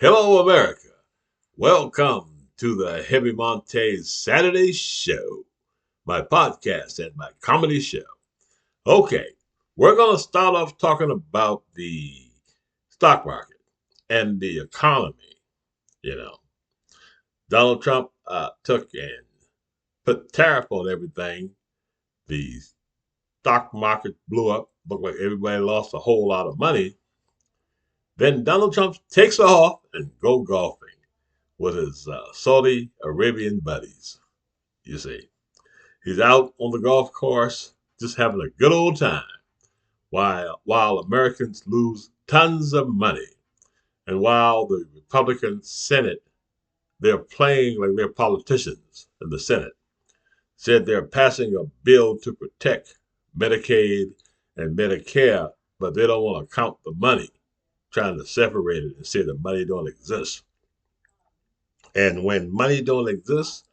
Hello, America. Welcome to the Heavy Monte Saturday Show, my podcast and my comedy show. Okay, we're going to start off talking about the stock market and the economy. You know, Donald Trump took and put tariff on everything. The stock market blew up, looked like everybody lost a whole lot of money. Then Donald Trump takes off and go golfing with his Saudi Arabian buddies. You see, he's out on the golf course just having a good old time while Americans lose tons of money, and while the Republican Senate they're playing like they're politicians in the Senate. Said they're passing a bill to protect Medicaid and Medicare, but they don't want to count the money, trying to separate it and say the money don't exist. And when money don't exist,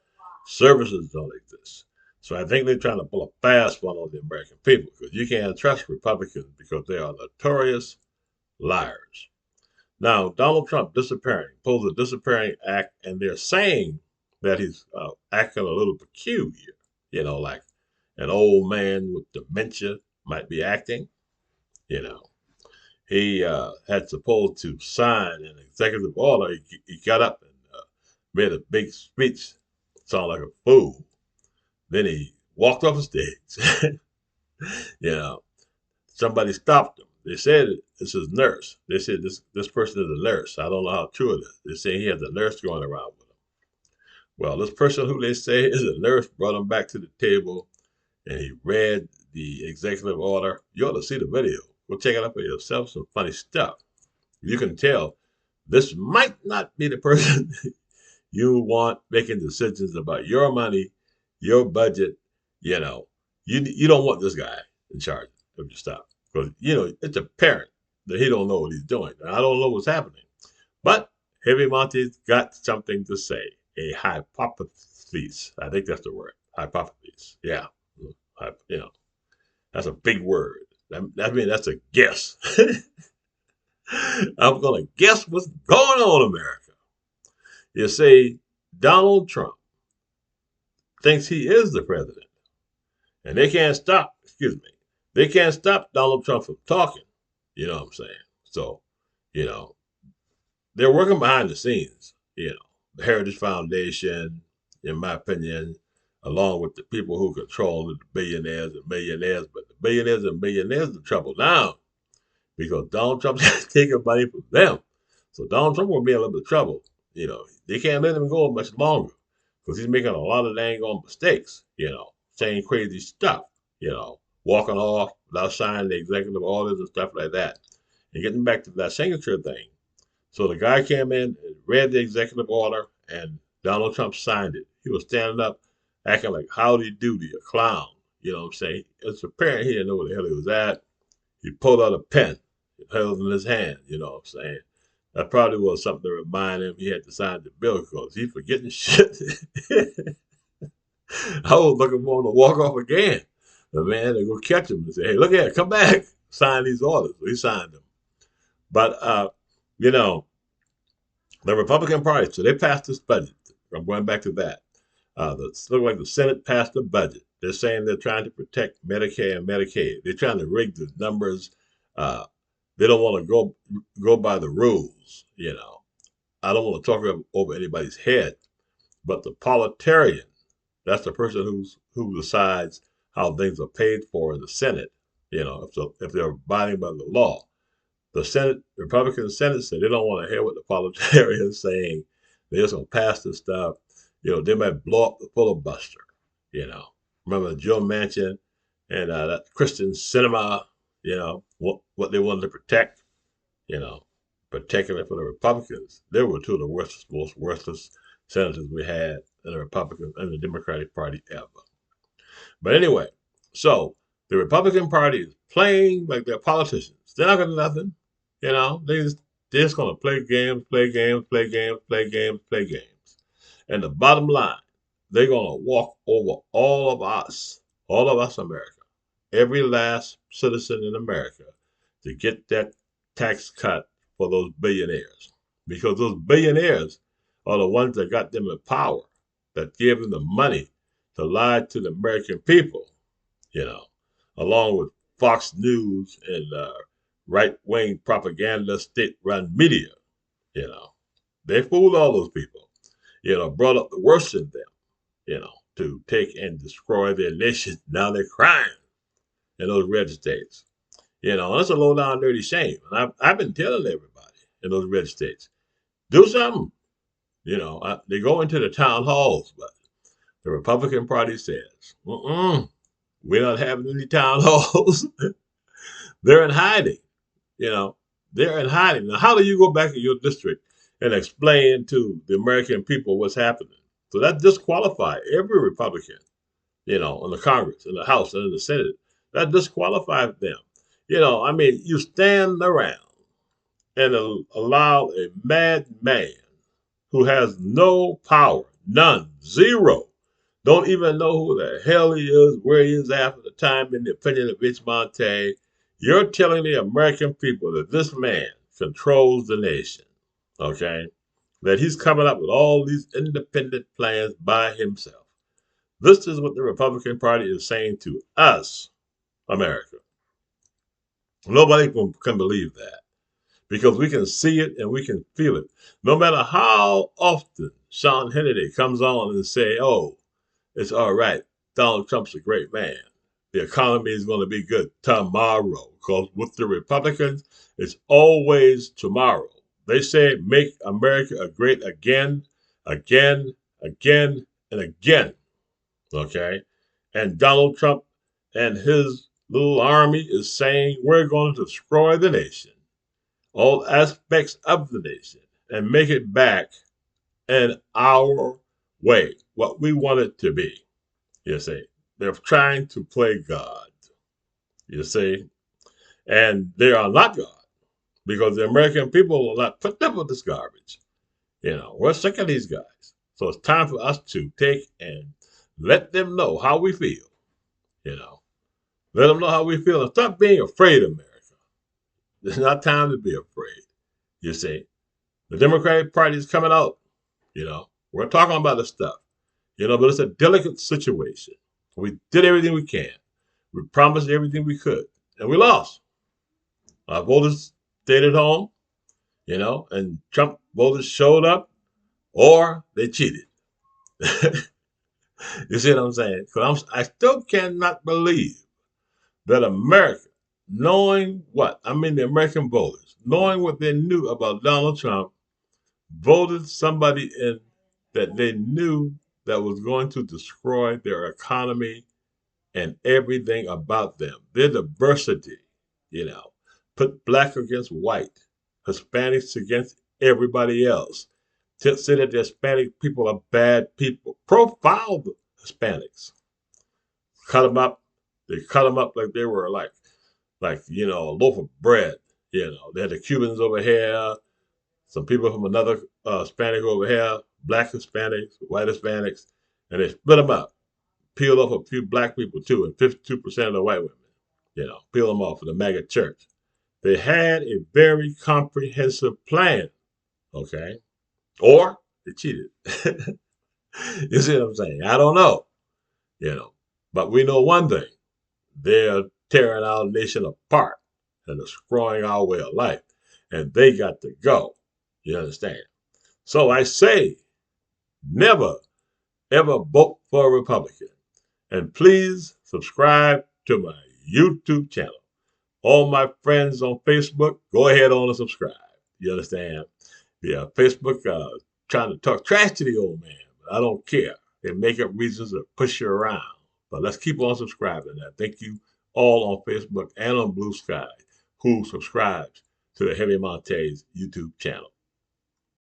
services don't exist. So I think they're trying to pull a fast one on the American people because you can't trust Republicans because they are notorious liars. Now, Donald Trump disappearing, pulls a disappearing act, and they're saying that he's acting a little peculiar, like an old man with dementia might be acting, you know. He had supposed to sign an executive order. He got up and made a big speech, sounded like a fool. Then he walked off the stage. you know, Somebody stopped him. They said it's his nurse. They said this person is a nurse. I don't know how true it is. They say he has a nurse going around with him. Well, this person who they say is a nurse brought him back to the table, and he read the executive order. You ought to see the video. Go check it out for yourself. Some funny stuff. You can tell this might not be the person you want making decisions about your money, your budget. You know, you don't want this guy in charge of your stuff because it's apparent that he don't know what he's doing. And I don't know what's happening, but Heavy Monte's got something to say. A hypothesis. I think that's the word. Hypothesis. Yeah. You know, that's a big word. That means that's a guess. I'm gonna guess what's going on, America. You see, Donald Trump thinks he is the president. And they can't stop, they can't stop Donald Trump from talking. You know what I'm saying? So, you know, they're working behind the scenes. The Heritage Foundation, in my opinion, along with the people who control the billionaires and millionaires. But the billionaires and millionaires are in trouble now because Donald Trump's taking money from them. So Donald Trump will be in a little bit of trouble. They can't let him go much longer because he's making a lot of dang on mistakes, saying crazy stuff, walking off without signing the executive orders and stuff like that. And getting back to that signature thing. So the guy came in and read the executive order, and Donald Trump signed it. He was standing up, acting like howdy doody, a clown. You know what I'm saying? It's apparent he didn't know where the hell he was at. He pulled out a pen, held it in his hand. You know what I'm saying? That probably was something to remind him he had to sign the bill because he's forgetting shit. I was looking for him to walk off again. The man to go catch him and say, "Hey, look here, come back, sign these orders." So he signed them. But you know, the Republican Party, so they passed this budget. I'm going back to that. It looked like the Senate passed the budget. They're saying they're trying to protect Medicare and Medicaid. They're trying to rig the numbers. Uh, they don't want to go by the rules. I don't want to talk over anybody's head, but the politician, that's the person who decides how things are paid for in the Senate. If they're abiding by the law. The Senate, Republican Senate said they don't want to hear what the politicians saying. They're just gonna pass this stuff. They might blow up the filibuster. You know, Remember Joe Manchin and that Christian cinema. What they wanted to protect. You know, particularly for the Republicans, they were two of the most worthless senators we had in the Republican and the Democratic Party ever. But anyway, so the Republican Party is playing like they're politicians. They're not going to do nothing. They're just going to play games, play games, play games, play games, play games. And the bottom line, they're going to walk over all of us, America, every last citizen in America, to get that tax cut for those billionaires. because those billionaires are the ones that got them in power, that gave them the money to lie to the American people, you know, along with Fox News and right-wing propaganda, state-run media, you know. They fooled all those people, brought up the worst in them, to take and destroy their nation. Now they're crying in those red states. That's a low down dirty shame. And I've been telling everybody in those red states, do something. They go into the town halls, but the Republican Party says, we're not having any town halls. They're in hiding. You know, they're in hiding. Now, how do you go back in your district and explain to the American people what's happening? So that disqualifies every Republican, in the Congress, in the House, and in the Senate. That disqualifies them. You stand around and allow a madman who has no power, none, zero, don't even know who the hell he is, where he is at the time, in the opinion of Rich Monte. You're telling the American people that this man controls the nation, okay? That he's coming up with all these independent plans by himself. This is what the Republican Party is saying to us, America. Nobody can believe that because we can see it and we can feel it. No matter how often Sean Hannity comes on and say, oh, it's all right, Donald Trump's a great man. The economy is going to be good tomorrow. Because with the Republicans, it's always tomorrow. They say make America great again, again, again, and again. Okay? And Donald Trump and his little army is saying we're going to destroy the nation, all aspects of the nation, and make it back in our way, what we want it to be. You see, they're trying to play God, you see, and they are not God because the American people will not put up with this garbage. We're sick of these guys. So it's time for us to take and let them know how we feel, you know. Let them know how we feel and stop being afraid of America. It's not time to be afraid, you see. The Democratic Party is coming out, We're talking about this stuff, but it's a delicate situation. We did everything we can. We promised everything we could, and we lost. Our voters stayed at home, and Trump voters showed up, or they cheated. You see what I'm saying? Because I still cannot believe that America, knowing what, the American voters, knowing what they knew about Donald Trump, voted somebody in that they knew that was going to destroy their economy and everything about them. Their diversity, put black against white, Hispanics against everybody else. Say that the Hispanic people are bad people. Profile the Hispanics. Cut them up. They cut them up like they were like a loaf of bread. They had the Cubans over here, some people from another Hispanic over here, black Hispanics, white Hispanics, and they split them up. Peeled off a few black people too, and 52% of the white women. Peel them off for the MAGA church. They had a very comprehensive plan, okay? Or they cheated. You see what I'm saying? I don't know, But we know one thing. They're tearing our nation apart and destroying our way of life. And they got to go. You understand? So I say, never, ever vote for a Republican. And please subscribe to my YouTube channel. All my friends on Facebook, go ahead on and subscribe. You understand? Yeah, Facebook trying to talk trash to the old man, but I don't care. They make up reasons to push you around. But let's keep on subscribing. I thank you all on Facebook and on Blue Sky who subscribes to the Heavy Montez YouTube channel.